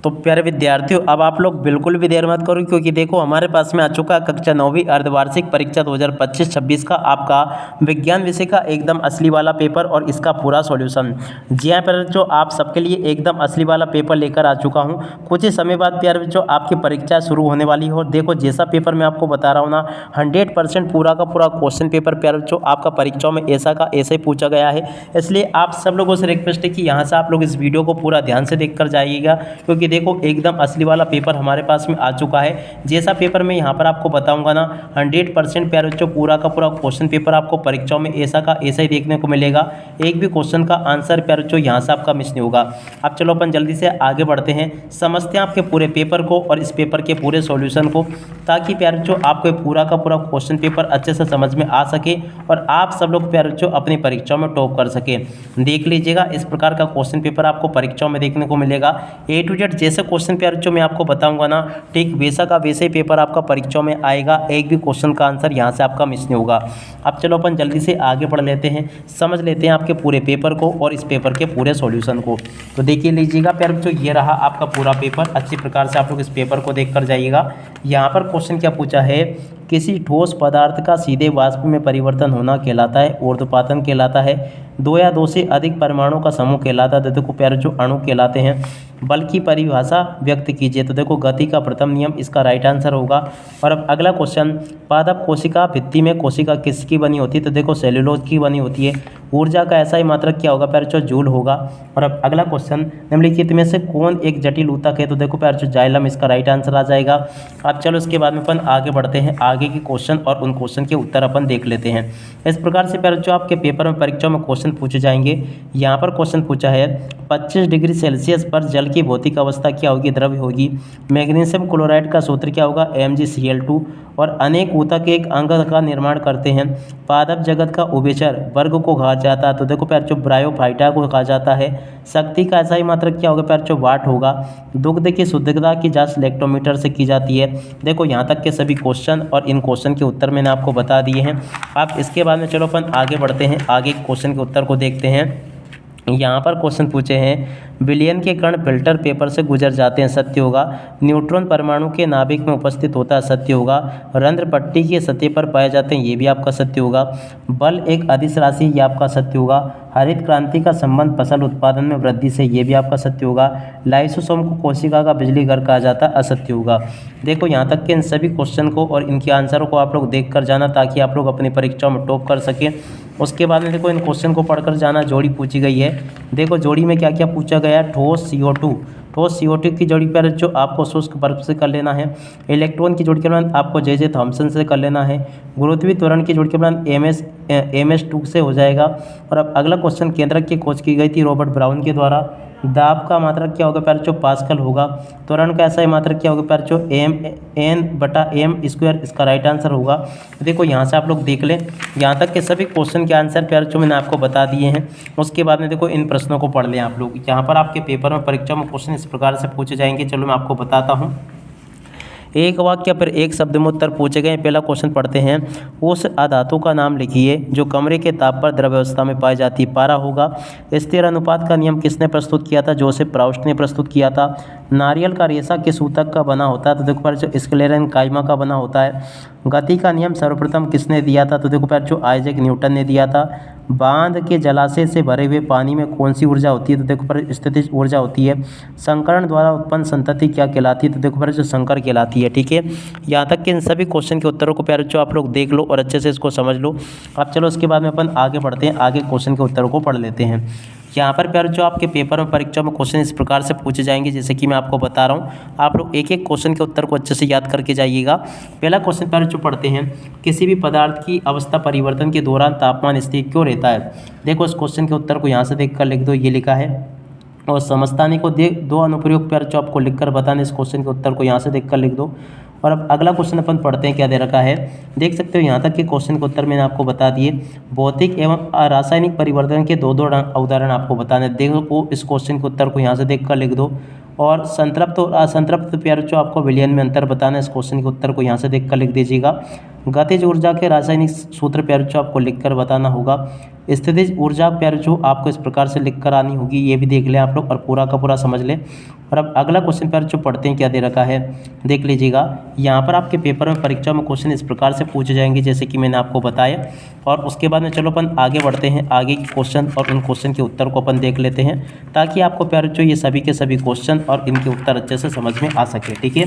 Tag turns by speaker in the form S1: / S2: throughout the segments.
S1: तो प्यारे विद्यार्थियों, अब आप लोग बिल्कुल भी देर मत करो, क्योंकि देखो हमारे पास में आ चुका है कक्षा 9वीं अर्धवार्षिक परीक्षा 2025-26 का आपका विज्ञान विषय का एकदम असली वाला पेपर और इसका पूरा सॉल्यूशन। जी हाँ प्यारे बच्चों, आप सबके लिए एकदम असली वाला पेपर लेकर आ चुका हूँ। कुछ ही समय बाद प्यारे बच्चों आपकी परीक्षा शुरू होने वाली हो। देखो जैसा पेपर मैं आपको बता रहा हूँ ना, 100% पूरा का पूरा क्वेश्चन पेपर प्यारे बच्चों आपका परीक्षाओं में ऐसा का ऐसा ही पूछा गया है। इसलिए आप सब लोगों से रिक्वेस्ट है कि यहाँ से आप लोग इस वीडियो को पूरा ध्यान से देख कर जाइएगा, क्योंकि देखो एकदम असली वाला पेपर हमारे पास में आ चुका है। जैसा पेपर मैं यहाँ पर आपको बताऊंगा ना, 100% प्यारे बच्चों पूरा का पूरा क्वेश्चन पेपर आपको परीक्षाओं में ऐसा का ऐसा ही देखने को मिलेगा। एक भी क्वेश्चन का आंसर प्यारे बच्चों यहाँ से आपका मिस नहीं होगा। अब चलो अपन जल्दी से आगे बढ़ते हैं, समझते हैं आपके पूरे पेपर को और इस पेपर के पूरे सॉल्यूशन को, ताकि प्यारे बच्चों आपको पूरा का पूरा क्वेश्चन पेपर अच्छे से समझ में आ सके और आप सब लोग प्यारे बच्चों अपनी परीक्षाओं में टॉप कर सके। देख लीजिएगा, इस प्रकार का क्वेश्चन पेपर आपको परीक्षाओं में देखने को मिलेगा। A to Z जैसे क्वेश्चन प्यारे बच्चों मैं आपको बताऊंगा ना, ठीक वैसा का वैसे ही पेपर आपका परीक्षाओं में आएगा। एक भी क्वेश्चन का आंसर यहाँ से आपका मिस नहीं होगा। अब चलो अपन जल्दी से आगे बढ़ लेते हैं, समझ लेते हैं आपके पूरे पेपर को और इस पेपर के पूरे सॉल्यूशन को। तो देखिए लीजिएगा प्यारे बच्चों, ये रहा आपका पूरा पेपर। अच्छी प्रकार से आप लोग इस पेपर को देख कर जाइएगा। यहाँ पर क्वेश्चन क्या पूछा है, किसी ठोस पदार्थ का सीधे वाष्प में परिवर्तन होना कहलाता है, ऊर्ध्वपातन कहलाता है, दो या दो से अधिक परमाणु का समूह कहलाता है, तो देखो प्यारे जो अणु कहलाते हैं। बल की परिभाषा व्यक्त कीजिए, तो देखो गति का प्रथम नियम इसका राइट आंसर होगा। और अब अगला क्वेश्चन, पादप कोशिका भित्ति में कोशिका किसकी बनी होती है, तो देखो सेल्यूलोज की बनी होती है। ऊर्जा का ऐसा ही मात्रक क्या होगा प्यारे जो जूल होगा। और अब अगला क्वेश्चन, निम्नलिखित में से कौन एक जटिल ऊतक है, तो देखो प्यारे जो जाइलम इसका राइट आंसर आ जाएगा। अब चलो इसके बाद में अपन आगे बढ़ते हैं, आगे के क्वेश्चन और उन क्वेश्चन के उत्तर अपन देख लेते हैं। इस प्रकार से प्यारे जो आपके पेपर में परीक्षा में क्वेश्चन पूछे जाएंगे। यहाँ पर क्वेश्चन पूछा है 25 डिग्री सेल्सियस पर जल की भौतिक अवस्था क्या होगी, द्रव्य होगी। मैग्नीशियम क्लोराइड का सूत्र क्या होगा, MgCl2। और अनेक ऊतक एक अंग का निर्माण करते हैं। पादप जगत का उभयचर वर्ग को कहा जाता है, तो देखो प्यारे जो ब्रायोफाइटा को कहा जाता है। शक्ति का ऐसा ही मात्रक क्या होगा प्यारे जो वाट होगा। दुग्ध की शुद्धता की जांच लैक्टोमीटर से की जाती है। देखो यहाँ तक के सभी क्वेश्चन और इन क्वेश्चन के उत्तर मैंने आपको बता दिए हैं। अब इसके बाद में चलो अपन आगे बढ़ते हैं, आगे क्वेश्चन के उत्तर को देखते हैं। यहाँ पर क्वेश्चन पूछे हैं, बिलियन के कण फिल्टर पेपर से गुजर जाते हैं, सत्य होगा। न्यूट्रॉन परमाणु के नाभिक में उपस्थित होता है, सत्य होगा। रंध्र पट्टी की सतह पर पाए जाते हैं, ये भी आपका सत्य होगा। बल एक अदिश राशि, ये आपका सत्य होगा। हरित क्रांति का संबंध फसल उत्पादन में वृद्धि से, ये भी आपका सत्य होगा। लाइसोसोम को कोशिका का बिजली घर कहा जाता है, असत्य होगा। देखो यहाँ तक के इन सभी क्वेश्चन को और इनके आंसरों को आप लोग देख कर जाना, ताकि आप लोग अपनी परीक्षाओं में टॉप कर सकें। उसके बाद में देखो इन क्वेश्चन को पढ़कर जाना। जोड़ी पूछी गई है, देखो जोड़ी में क्या क्या पूछा गया है। ठोस CO2 की जोड़ी पर जो आपको शुष्क बर्फ से कर लेना है। इलेक्ट्रॉन की जोड़ी के बाद आपको जे थॉम्सन से कर लेना है। गुरुत्वीय त्वरण की जोड़ी के बाद MS2 से हो जाएगा। और अब अगला क्वेश्चन, केंद्रक की खोज की गई थी रॉबर्ट ब्राउन के द्वारा। दाब का मात्रक क्या होगा प्यारे जो पास्कल होगा। त्वरण का ऐसा ही मात्रक क्या होगा प्यारे जो N/m², इसका राइट आंसर होगा। देखो यहाँ से आप लोग देख लें, यहाँ तक के सभी क्वेश्चन के आंसर प्यारे जो मैंने आपको बता दिए हैं। उसके बाद में देखो इन प्रश्नों को पढ़ लें आप लोग। यहाँ पर आपके पेपर में परीक्षा में क्वेश्चन इस प्रकार से पूछे जाएंगे, चलो मैं आपको बताता हूँ। एक वाक्य पर एक शब्द में उत्तर पूछे गए। पहला क्वेश्चन पढ़ते हैं, उस अधातु का नाम लिखिए जो कमरे के ताप पर द्रव्यावस्था में पाई जाती है, पारा होगा। स्थिर अनुपात का नियम किसने प्रस्तुत किया था, जोसेफ प्राउस्ट ने प्रस्तुत किया था। नारियल का रेशा किस ऊतक का बना होता है, तो देखो जो स्क्लेरन काइमा का बना होता है। गति का नियम सर्वप्रथम किसने दिया था, तो देखो जो आइजैक न्यूटन ने दिया था। बांध के जलाशय से भरे हुए पानी में कौन सी ऊर्जा होती है, तो देखो पर स्थितिज ऊर्जा होती है। संकरण द्वारा उत्पन्न संतति क्या कहलाती है, तो देखो पर जो संकर कहलाती है। ठीक है, यहाँ तक के इन सभी क्वेश्चन के उत्तरों को प्यारे बच्चों आप लोग देख लो और अच्छे से इसको समझ लो। अब चलो उसके बाद में अपन आगे बढ़ते हैं, आगे क्वेश्चन के उत्तरों को पढ़ लेते हैं। यहाँ पर प्यारे जो आपके पेपर में परीक्षा में क्वेश्चन इस प्रकार से पूछे जाएंगे, जैसे कि मैं आपको बता रहा हूँ। आप लोग एक एक क्वेश्चन के उत्तर को अच्छे से याद करके जाइएगा। पहला क्वेश्चन प्यारे जो पढ़ते हैं, किसी भी पदार्थ की अवस्था परिवर्तन के दौरान तापमान स्थिर क्यों रहता है। देखो इस क्वेश्चन के उत्तर को यहाँ से देख कर लिख दो, ये लिखा है। और समझतानी को दो अनुप्रयोग प्यारे जो आपको लिखकर बताने, इस क्वेश्चन के उत्तर को यहाँ से देख कर लिख दो। और अब अगला क्वेश्चन अपन पढ़ते हैं, क्या दे रखा है देख सकते हो। यहाँ तक के क्वेश्चन के उत्तर मैंने आपको बता दिए। भौतिक एवं रासायनिक परिवर्तन के दो उदाहरण आपको बताने, देखो इस क्वेश्चन के उत्तर को यहाँ से देख कर लिख दो। और संतृप्त और असंतृप्त प्यारे जो आपको विलयन में अंतर बताना है, इस क्वेश्चन के उत्तर को यहाँ से देख कर लिख दीजिएगा। गतिज ऊर्जा के रासायनिक सूत्र प्यारे जो आपको लिखकर बताना होगा। स्थितिज ऊर्जा प्यारे जो आपको इस प्रकार से लिखकर आनी होगी, ये भी देख लें आप लोग और पूरा का पूरा समझ लें। और अब अगला क्वेश्चन पर जो पढ़ते हैं क्या दे रखा है, देख लीजिएगा। यहाँ पर आपके पेपर में परीक्षा में क्वेश्चन इस प्रकार से पूछे जाएंगे जैसे कि मैंने आपको बताया। और उसके बाद में चलो अपन आगे बढ़ते हैं, आगे के क्वेश्चन और उन क्वेश्चन के उत्तर को अपन देख लेते हैं, ताकि आपको प्यारे जो ये सभी के सभी क्वेश्चन और इनके उत्तर अच्छे से समझ में आ सके, ठीक है।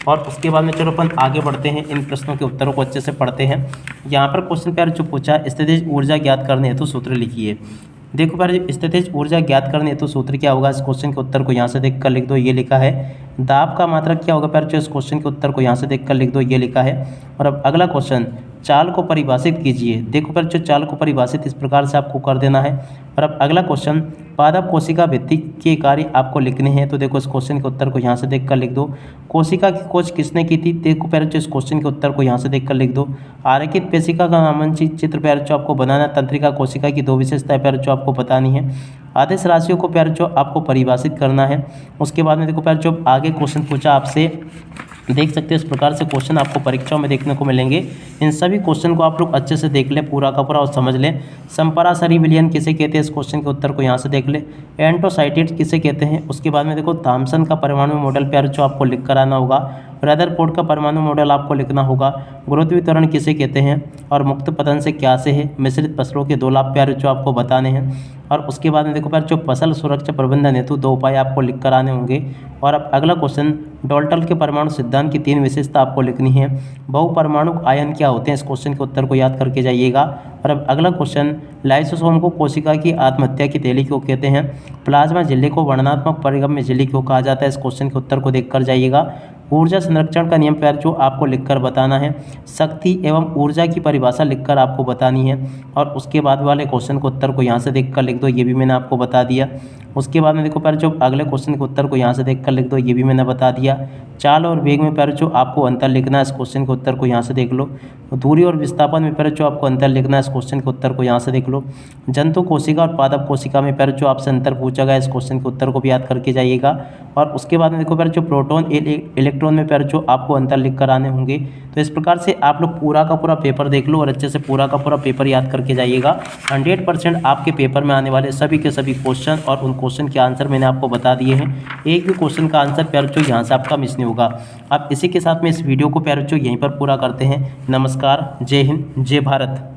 S1: और उसके बाद में चलो अपन आगे बढ़ते हैं, इन प्रश्नों के उत्तरों को अच्छे से पढ़ते हैं। यहाँ पर क्वेश्चन प्यारे जो पूछा, स्थितिज ऊर्जा ज्ञात करने हेतु सूत्र लिखिए। देखो प्यारे, स्थितिज ऊर्जा ज्ञात करने हेतु सूत्र क्या होगा, इस क्वेश्चन के उत्तर को यहाँ से देख कर लिख दो, ये लिखा है। दाब का मात्रक क्या होगा प्यारे, जो इस क्वेश्चन के उत्तर को यहाँ से देख कर लिख दो, ये लिखा है। और अब अगला क्वेश्चन, चाल को परिभाषित कीजिए। देखो प्यारे, जो चाल को परिभाषित इस प्रकार से आपको कर देना है। और अब अगला क्वेश्चन, पादप कोशिका भित्ति के कार्य आपको लिखने हैं। तो देखो इस क्वेश्चन के उत्तर को यहाँ से देख कर लिख दो। कोशिका की खोज किसने की थी, देखो प्यारे जो इस क्वेश्चन के उत्तर को यहाँ से देख कर लिख दो। आरेखित पेशिका का नामांकित चित्र प्यारे जो आपको बनाना, तंत्रिका कोशिका की 2 विशेषताएं प्यारे जो आपको बतानी है। आदेश राशियों को प्यारे जो आपको परिभाषित करना है। उसके बाद में देखो प्यारे जो आगे क्वेश्चन पूछा आपसे, देख सकते हो इस प्रकार से क्वेश्चन आपको परीक्षाओं में देखने को मिलेंगे। इन सभी क्वेश्चन को आप लोग अच्छे से देख लें पूरा का पूरा और समझ लें। संपरासरी विलयन किसे कहते हैं, इस क्वेश्चन के उत्तर को यहाँ से देख ले। एंटोसाइटिड किसे कहते हैं। उसके बाद में देखो थॉमसन का परमाणु मॉडल प्यार जो आपको लिख कर आना होगा। रदरफोर्ड का परमाणु मॉडल आपको लिखना होगा। गुरुत्व किसे कहते हैं और मुक्त पतन से क्या से है। मिश्रित फसलों के 2 लाभ प्यार जो आपको बताने हैं। और उसके बाद में देखो प्यार जो फसल सुरक्षा प्रबंधन हेतु 2 उपाय आपको लिख कर आने होंगे। और अब अगला क्वेश्चन, डॉल्टन के परमाणु सिद्धांत की 3 विशेषता आपको लिखनी है। बहुपरमाणु आयन क्या होते हैं, इस क्वेश्चन के उत्तर को याद करके जाइएगा। और अब अगला क्वेश्चन, लाइसोसोम को कोशिका की आत्महत्या की थैली क्यों कहते हैं। प्लाज्मा झिल्ली को वर्णनात्मक परिगम्य झिल्ली क्यों कहा जाता है, इस क्वेश्चन के उत्तर को देख कर जाइएगा। ऊर्जा संरक्षण का नियम प्यार जो आपको लिखकर बताना है। शक्ति एवं ऊर्जा की परिभाषा लिखकर आपको बतानी है। और उसके बाद वाले क्वेश्चन के उत्तर को यहाँ से देखकर लिख दो, ये भी मैंने आपको बता दिया। उसके बाद में देखो प्यार जो अगले क्वेश्चन के उत्तर को यहाँ से देखकर लिख दो, ये भी मैंने बता दिया। चाल और वेग में प्यार जो आपको अंतर लिखना है, इस क्वेश्चन के उत्तर को यहाँ से देख लो। दूरी और विस्थापन में प्यार जो आपको अंतर लिखना है, इस क्वेश्चन के उत्तर को यहाँ से देख लो। जंतु कोशिका और पादप कोशिका में प्यार जो आपसे अंतर पूछा गया, इस क्वेश्चन के उत्तर को भी याद करके जाइएगा। और उसके बाद में देखो प्यार जो प्रोटॉन इलेक्ट्रॉन में प्यार जो आपको अंतर लिख कर आने होंगे। तो इस प्रकार से आप लोग पूरा का पूरा पेपर देख लो और अच्छे से पूरा का पूरा पेपर याद करके जाइएगा। 100% आपके पेपर में आने वाले सभी के सभी क्वेश्चन और उन क्वेश्चन के आंसर मैंने आपको बता दिए हैं। एक भी क्वेश्चन का आंसर प्यार जो यहाँ से आपका मिस नहीं होगा। अब इसी के साथ में इस वीडियो को प्यार जो यहीं पर पूरा करते हैं। नमस्कार, जय हिंद, जय भारत।